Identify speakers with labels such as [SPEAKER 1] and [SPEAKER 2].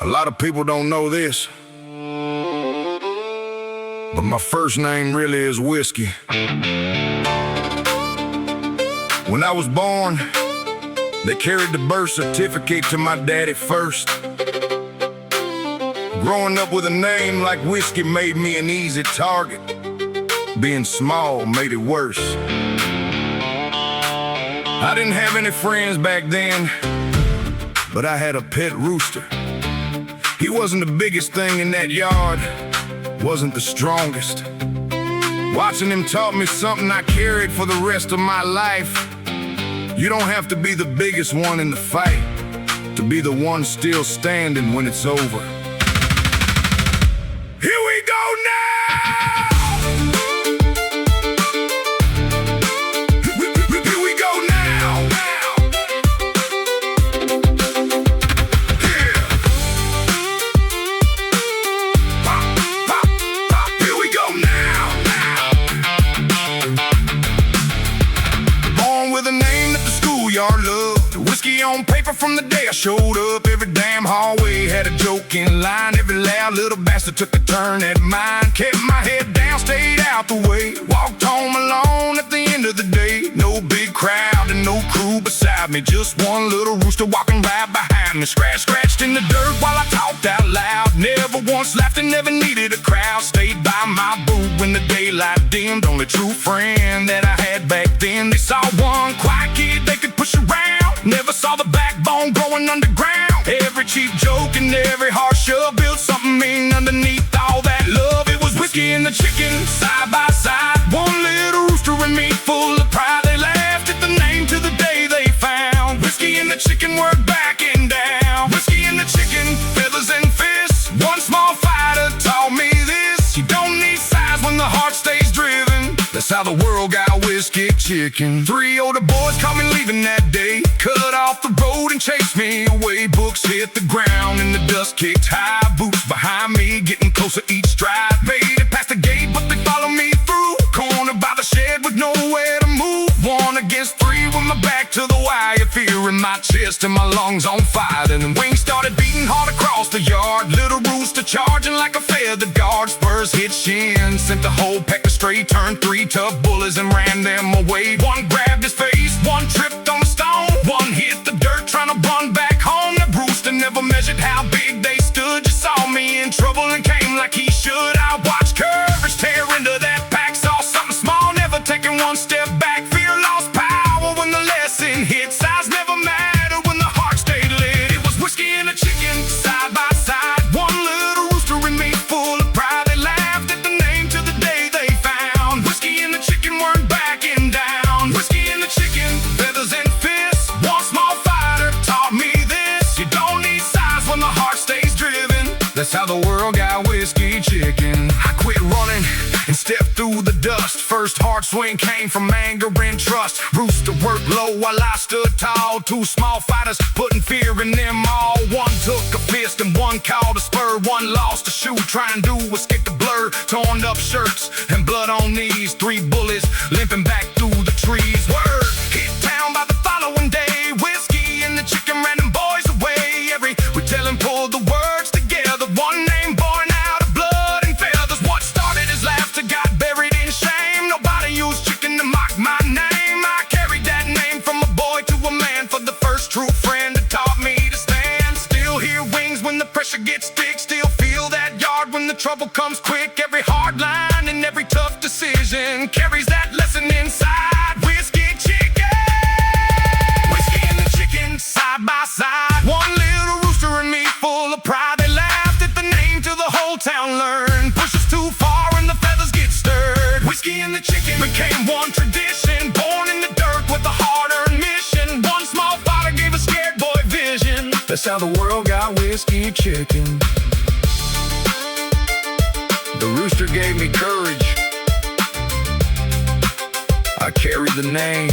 [SPEAKER 1] A lot of people don't know this, but my first name really is Whiskey. When I was born, they carried the birth certificate to my daddy first. Growing up with a name like Whiskey made me an easy target. Being small made it worse. I didn't have any friends back then, but I had a pet rooster. He wasn't the biggest thing in that yard, wasn't the strongest. Watching him taught me something I carried for the rest of my life. You don't have to be the biggest one in the fight to be the one still standing when it's over. Here we go now! Here we go now! Yeah! Pop, pop, pop. Here we go now! Born with a name that the schoolyard loved. Whiskey on paper from the day I showed up. Every damn hallway had a joke in line. Every loud little bastard took a turn at mine. Kept my head down, stayed out the way. Walked home alone at the end of the day. No big crowd and no crew beside me. Just one little rooster walking right behind me. Scratched in the dirt while I talked out loud. Never once laughed and never needed a crowd. Stayed by my booth when the daylight dimmed. Only true friend that I had back then. They saw one quiet kid they could push around. Never saw the backbone growing underground. Every cheap joke and every harsh shove built something mean underneath all that love. It was Whiskey and the chicken, side by side. One little rooster and me, full of pride. They laughed at the name till the day they found. Whiskey and the chicken were backing down. Whiskey and the chicken, feathers and fists. One small fighter taught me this: you don't need size when the heart stays driven. That's how the world got Whiskey chicken. Three older boys caught me leaving that day. Cut off the road and chased me away. Books hit the ground and the dust kicked high. Boots behind me, getting closer each stride. Made it past the gate, but they followed me through. Corner by the shed with nowhere to move. One against three with my back to the wire. Fear in my chest and my lungs on fire. Then the wings started beating hard across the yard. Little rooster charging like a feathered guard. Spurs hit shin, sent the whole pack astray. Turned three tough bullies and ran them away. One grabbed his face, one tripped on a stone. One hit the dirt trying to run back home. That rooster never measured how big they stood. Just saw me in trouble and came like he should. I watched courage tear into that pack. Saw something small, never taking one step back. Fear lost power when the lesson hit. Size never mattered when the heart stayed lit. It was Whiskey and a chicken, side by side. One little rooster and me, full of pride. They laughed at the name till the day they found. Whiskey and the chicken weren't backing down. Whiskey and the chicken, feathers and fists. One small fighter taught me this: you don't need size when the heart stays driven. That's how the world got Whiskey chicken. I quit running and stepped through the dust. First hard swing came from anger and trust. Rooster worked low while I stood tall. Two small fighters putting fear in them all. One took a fist and one called a spur. One lost a shoe trying to escape the blur. Torn up shirts and blood on knees. Three bullies limping back through the trees. Word hit town by the following day. Whiskey and the chicken ran them boys away. Every retelling pulled the words together. One name born out of blood and feathers. What started as laughter got buried in shame. Nobody used chicken to mock my name. I carried that name from a boy to a man. For the first true friend that taught me to stand. Still hear wings when the pressure gets thick. Still feel that yard when the trouble comes quick. Every hard line and every tough decision carries that lesson inside. Whiskey chicken, Whiskey and the chicken, side by side. One little rooster and me, full of pride. They laughed at the name till the whole town learned. Push us too far and the feathers get stirred. Whiskey and the chicken became one tradition. Born in the dirt with a hard-earned mission. One small fighter gave a scared boy vision. That's how the world got Whiskey chicken. The rooster gave me courage. I carried the name.